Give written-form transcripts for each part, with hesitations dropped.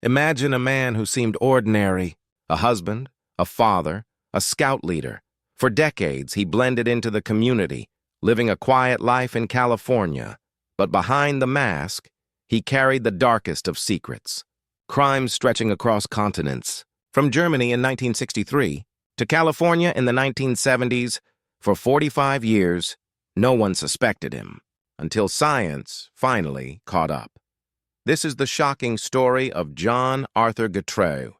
Imagine a man who seemed ordinary, a husband, a father, a scout leader. For decades, he blended into the community, living a quiet life in California. But behind the mask, he carried the darkest of secrets. Crimes stretching across continents. From Germany in 1963 to California in the 1970s, for 45 years, no one suspected him, until science finally caught up. This is the shocking story of John Arthur Getreu.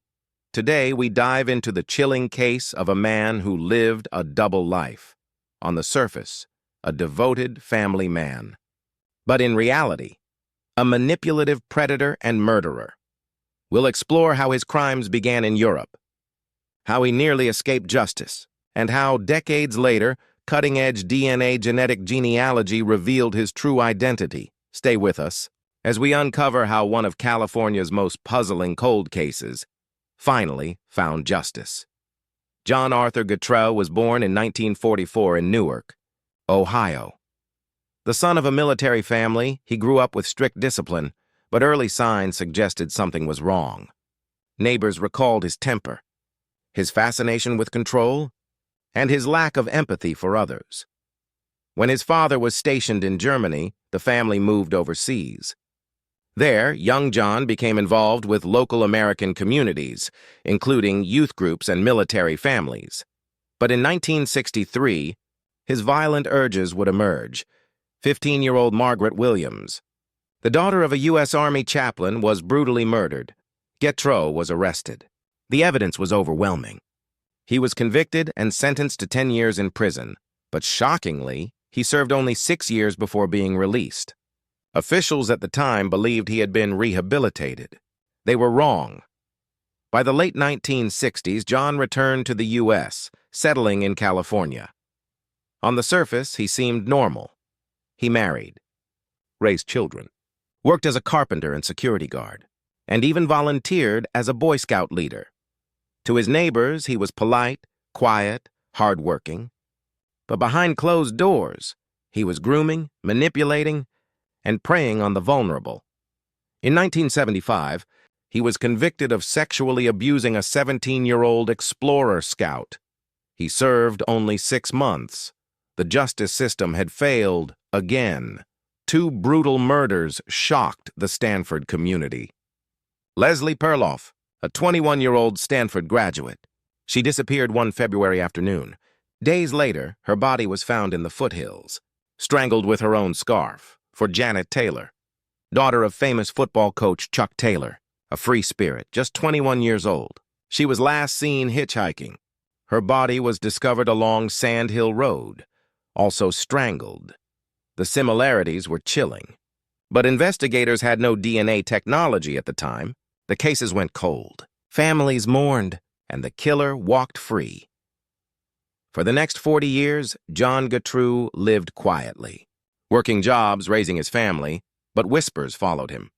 Today, we dive into the chilling case of a man who lived a double life. On the surface, a devoted family man. But in reality, a manipulative predator and murderer. We'll explore how his crimes began in Europe, how he nearly escaped justice, and how, decades later, cutting-edge DNA genetic genealogy revealed his true identity. Stay with us as we uncover how one of California's most puzzling cold cases finally found justice. John Arthur Getreu was born in 1944 in Newark, Ohio. The son of a military family, he grew up with strict discipline, but early signs suggested something was wrong. Neighbors recalled his temper, his fascination with control, and his lack of empathy for others. When his father was stationed in Germany, the family moved overseas. There, young John became involved with local American communities, including youth groups and military families. But in 1963, his violent urges would emerge. 15-year-old Margaret Williams, the daughter of a U.S. Army chaplain, was brutally murdered. Getreu was arrested. The evidence was overwhelming. He was convicted and sentenced to 10 years in prison, but shockingly, he served only 6 years before being released. Officials at the time believed he had been rehabilitated. They were wrong. By the late 1960s, John returned to the U.S., settling in California. On the surface, he seemed normal. He married, raised children, worked as a carpenter and security guard, and even volunteered as a Boy Scout leader. To his neighbors, he was polite, quiet, hardworking. But behind closed doors, he was grooming, manipulating, and preying on the vulnerable. In 1975, he was convicted of sexually abusing a 17-year-old explorer scout. He served only 6 months. The justice system had failed again. 2 brutal murders shocked the Stanford community. Leslie Perlov, a 21-year-old Stanford graduate. She disappeared one February afternoon. Days later, her body was found in the foothills, strangled with her own scarf. For Janet Taylor, daughter of famous football coach Chuck Taylor, a free spirit, just 21 years old. She was last seen hitchhiking. Her body was discovered along Sand Hill Road, also strangled. The similarities were chilling. But investigators had no DNA technology at the time. The cases went cold. Families mourned, and the killer walked free. For the next 40 years, John Getreu lived quietly, working jobs, raising his family, but whispers followed him.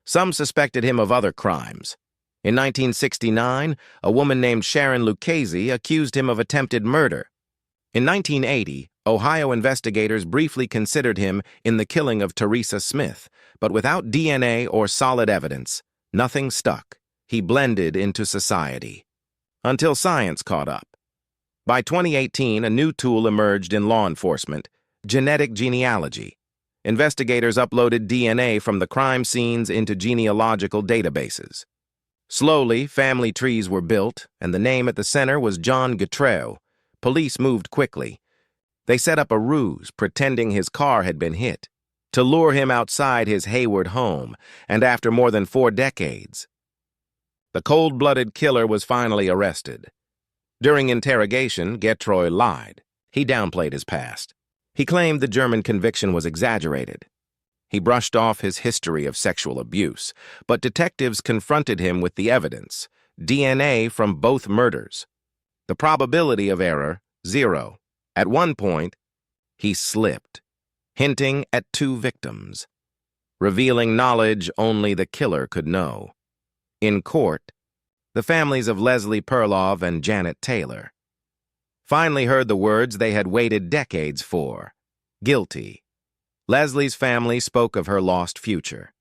Some suspected him of other crimes. In 1969, a woman named Sharon Lucchese accused him of attempted murder. In 1980, Ohio investigators briefly considered him in the killing of Teresa Smith, but without DNA or solid evidence, nothing stuck. He blended into society. Until science caught up. By 2018, a new tool emerged in law enforcement: genetic genealogy. Investigators uploaded DNA from the crime scenes into genealogical databases. Slowly, family trees were built, and the name at the center was John Getreu. Police moved quickly. They set up a ruse, pretending his car had been hit, to lure him outside his Hayward home, and after more than 4 decades, the cold-blooded killer was finally arrested. During interrogation, Getreu lied. He downplayed his past. He claimed the German conviction was exaggerated. He brushed off his history of sexual abuse, but detectives confronted him with the evidence: DNA from both murders. The probability of error, 0. At one point, he slipped, hinting at 2 victims, revealing knowledge only the killer could know. In court, the families of Leslie Perlov and Janet Taylor finally heard the words they had waited decades for: guilty. Leslie's family spoke of her lost future.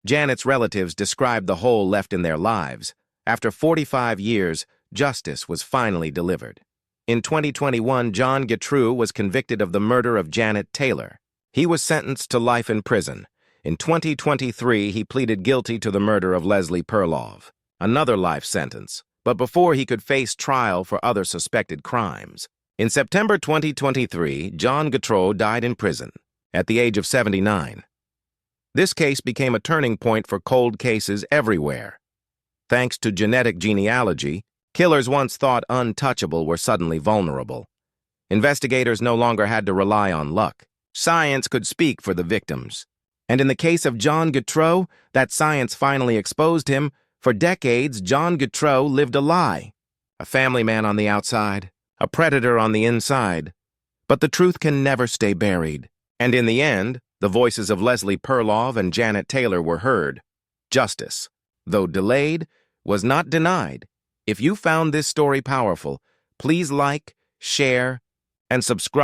Janet's relatives described the hole left in their lives. After 45 years, justice was finally delivered. In 2021, John Getreu was convicted of the murder of Janet Taylor. He was sentenced to life in prison. In 2023, he pleaded guilty to the murder of Leslie Perlov, another life sentence, but before he could face trial for other suspected crimes. In September 2023, John Getreu died in prison at the age of 79. This case became a turning point for cold cases everywhere. Thanks to genetic genealogy, killers once thought untouchable were suddenly vulnerable. Investigators no longer had to rely on luck. Science could speak for the victims. And in the case of John Getreu, that science finally exposed him. For decades, John Getreu lived a lie. A family man on the outside, a predator on the inside. But the truth can never stay buried. And in the end, the voices of Leslie Perlov and Janet Taylor were heard. Justice, though delayed, was not denied. If you found this story powerful, please like, share, and subscribe.